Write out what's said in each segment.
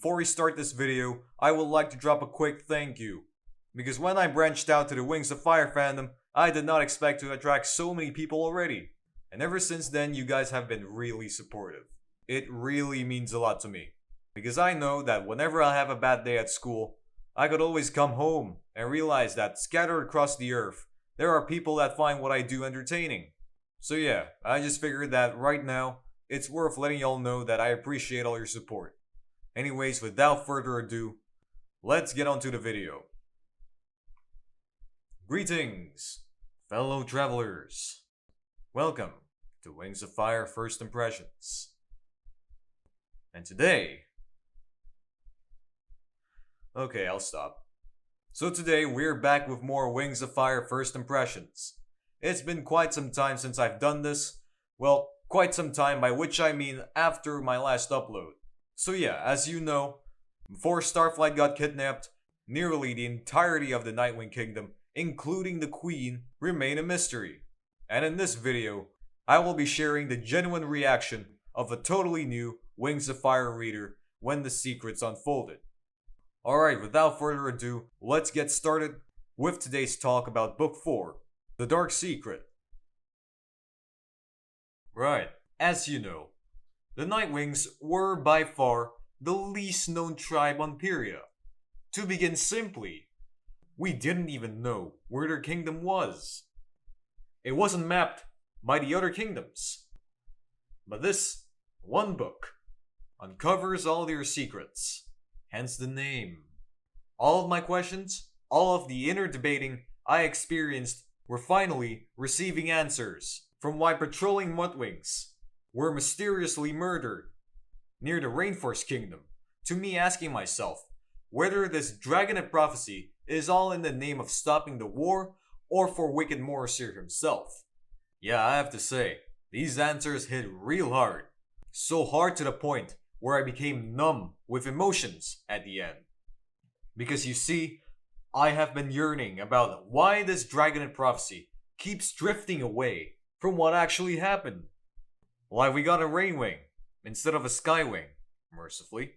before we start this video, I would like to drop a quick thank you. Because when I branched out to the Wings of Fire fandom, I did not expect to attract so many people already. And ever since then, you guys have been really supportive. It really means a lot to me. Because I know that whenever I have a bad day at school, I could always come home and realize that scattered across the earth, there are people that find what I do entertaining. So yeah, I just figured that right now, it's worth letting y'all know that I appreciate all your support. Anyways, without further ado, let's get on to the video. Greetings, fellow travelers. Welcome to Wings of Fire First Impressions. And today... Okay, I'll stop. So today, we're back with more Wings of Fire First Impressions. It's been quite some time since I've done this. Well, quite some time, by which I mean after my last upload. So yeah, as you know, before Starflight got kidnapped, nearly the entirety of the Nightwing Kingdom, including the Queen, remain a mystery. And in this video, I will be sharing the genuine reaction of a totally new Wings of Fire reader when the secrets unfolded. Alright, without further ado, let's get started with today's talk about Book 4, The Dark Secret. Right, as you know, the Nightwings were by far the least known tribe on Pyria. To begin simply, we didn't even know where their kingdom was. It wasn't mapped by the other kingdoms. But this one book uncovers all their secrets, hence the name. All of my questions, all of the inner debating I experienced were finally receiving answers from why patrolling Mudwings were mysteriously murdered near the Rainforest Kingdom, to me asking myself whether this Dragonite prophecy is all in the name of stopping the war or for Wicked Morrissey himself. Yeah, I have to say, these answers hit real hard. So hard to the point where I became numb with emotions at the end. Because you see, I have been yearning about why this Dragonite prophecy keeps drifting away from what actually happened. Why we got a Rainwing instead of a Skywing, mercifully.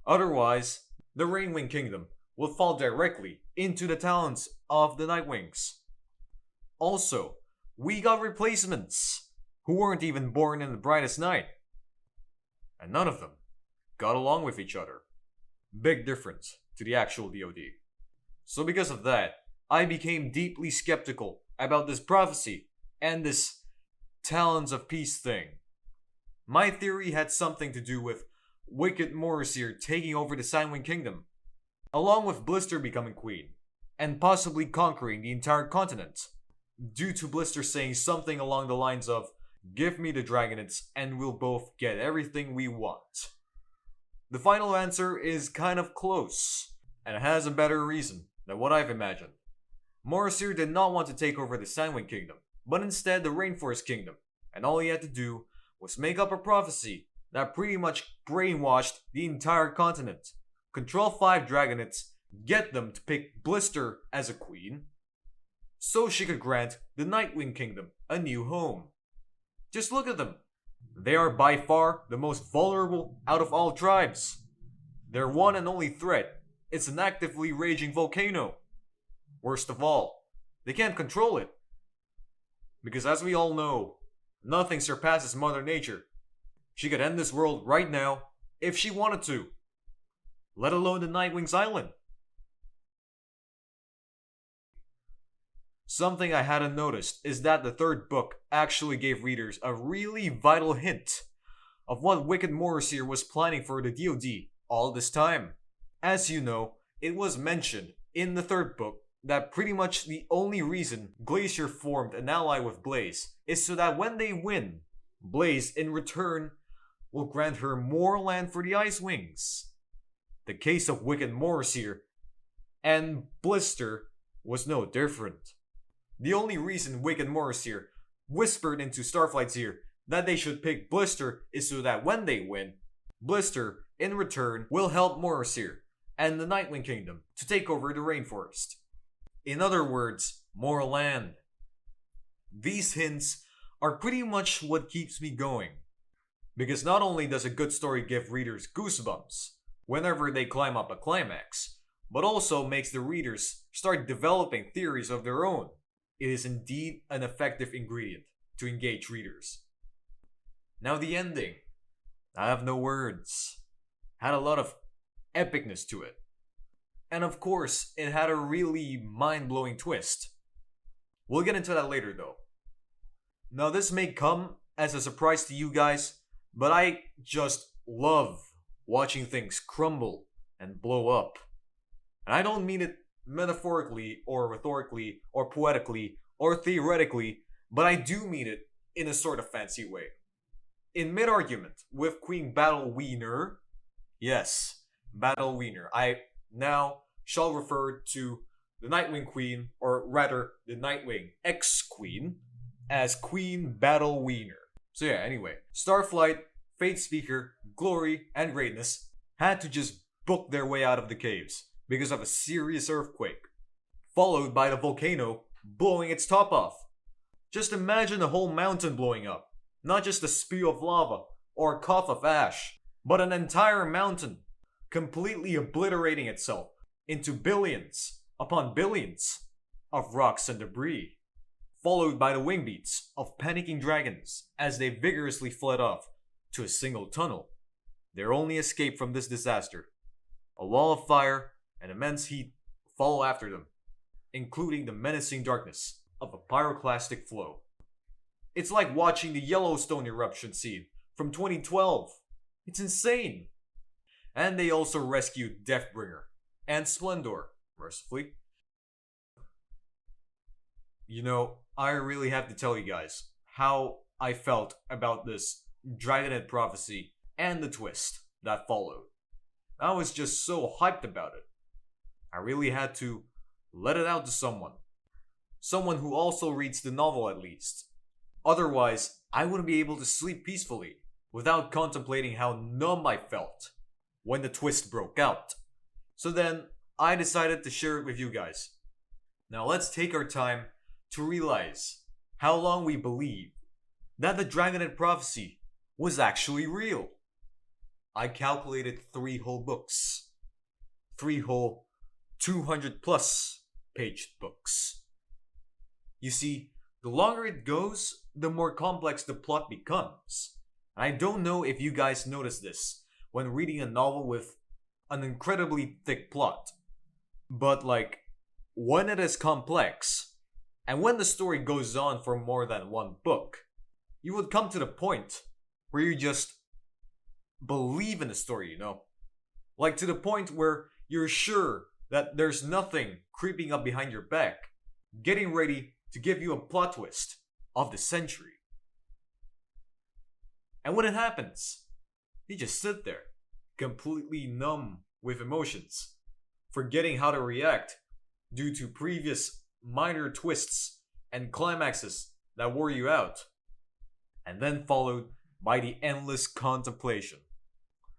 Otherwise, the Rainwing Kingdom will fall directly into the talons of the Nightwings. Also, we got replacements who weren't even born in the brightest night. And none of them got along with each other. Big difference to the actual DoD. So because of that, I became deeply skeptical about this prophecy and this Talons of Peace thing. My theory had something to do with Wicked Morrissey taking over the Sandwing Kingdom, along with Blister becoming queen, and possibly conquering the entire continent, due to Blister saying something along the lines of, "Give me the Dragonites and we'll both get everything we want." The final answer is kind of close, and it has a better reason than what I've imagined. Morrissey did not want to take over the Sandwing Kingdom, but instead the Rainforest Kingdom, and all he had to do was make up a prophecy that pretty much brainwashed the entire continent, control 5 Dragonites, get them to pick Blister as a queen, so she could grant the Nightwing Kingdom a new home. Just look at them. They are by far the most vulnerable out of all tribes. Their one and only threat is an actively raging volcano. Worst of all, they can't control it. Because as we all know, nothing surpasses Mother Nature. She could end this world right now if she wanted to. Let alone the Nightwing's Island. Something I hadn't noticed is that the third book actually gave readers a really vital hint of what Wicked Morrissey was planning for the DoD all this time. As you know, it was mentioned in the third book that pretty much the only reason Glacier formed an ally with Blaze is so that when they win, Blaze in return will grant her more land for the Ice Wings. The case of Wicked Morrissey and Blister was no different. The only reason Wicked Morrissey whispered into Starflight's ear that they should pick Blister is so that when they win, Blister, in return, will help Morrissey and the Nightwing Kingdom to take over the rainforest. In other words, more land. These hints are pretty much what keeps me going. Because not only does a good story give readers goosebumps, whenever they climb up a climax, but also makes the readers start developing theories of their own. It is indeed an effective ingredient to engage readers. Now the ending. I have no words. Had a lot of epicness to it. And of course, it had a really mind-blowing twist. We'll get into that later though. Now this may come as a surprise to you guys, but I just love watching things crumble and blow up. And I don't mean it metaphorically or rhetorically or poetically or theoretically, but I do mean it in a sort of fancy way. In mid-argument with Queen Battle Wiener, yes, Battle Wiener, I now shall refer to the Nightwing Queen, or rather the Nightwing ex-Queen, as Queen Battle Wiener. So yeah, anyway, Starflight, Fate Speaker, Glory, and Greatness had to just book their way out of the caves because of a serious earthquake, followed by the volcano blowing its top off. Just imagine a whole mountain blowing up, not just a spew of lava or a cough of ash, but an entire mountain completely obliterating itself into billions upon billions of rocks and debris, followed by the wing beats of panicking dragons as they vigorously fled off to a single tunnel. Their only escape from this disaster. A wall of fire and immense heat follow after them, including the menacing darkness of a pyroclastic flow. It's like watching the Yellowstone eruption scene from 2012. It's insane. And they also rescued Deathbringer and Splendor, mercifully. You know, I really have to tell you guys how I felt about this Dragonhead prophecy and the twist that followed. I was just so hyped about it. I really had to let it out to someone. Someone who also reads the novel at least. Otherwise, I wouldn't be able to sleep peacefully without contemplating how numb I felt when the twist broke out. So then, I decided to share it with you guys. Now let's take our time to realize how long we believed that the Dragonhead prophecy was actually real. I calculated 3 whole books. 3 whole 200 plus page books. You see, the longer it goes, the more complex the plot becomes. And I don't know if you guys notice this when reading a novel with an incredibly thick plot. But like, when it is complex, and when the story goes on for more than 1 book, you would come to the point where you just believe in the story, you know? Like to the point where you're sure that there's nothing creeping up behind your back, getting ready to give you a plot twist of the century. And when it happens, you just sit there, completely numb with emotions, forgetting how to react due to previous minor twists and climaxes that wore you out, and then followed by the endless contemplation.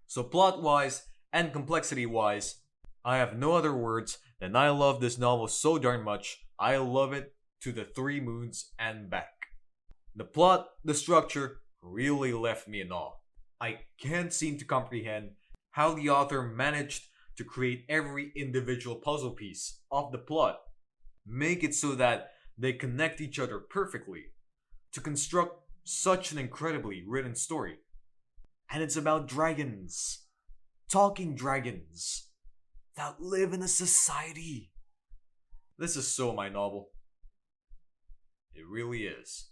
So plot-wise and complexity-wise, I have no other words than I love this novel so darn much, I love it to the 3 moons and back. The plot, the structure, really left me in awe. I can't seem to comprehend how the author managed to create every individual puzzle piece of the plot, make it so that they connect each other perfectly, to construct such an incredibly written story. And it's about dragons, talking dragons, that live in a society. This is so my novel. It really is.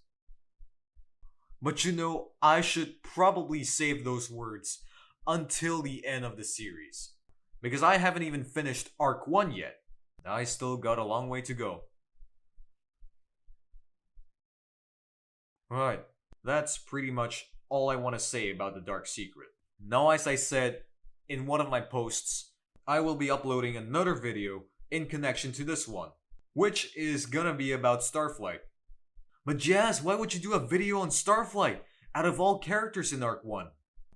But you know, I should probably save those words until the end of the series, because I haven't even finished Arc 1 yet. I still got a long way to go. Alright, that's pretty much all I want to say about The Dark Secret. Now, as I said in one of my posts, I will be uploading another video in connection to this one, which is gonna be about Starflight. But Jazz, why would you do a video on Starflight out of all characters in Arc 1?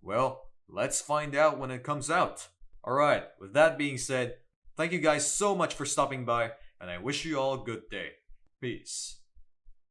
Well, let's find out when it comes out. Alright, with that being said, thank you guys so much for stopping by, and I wish you all a good day. Peace.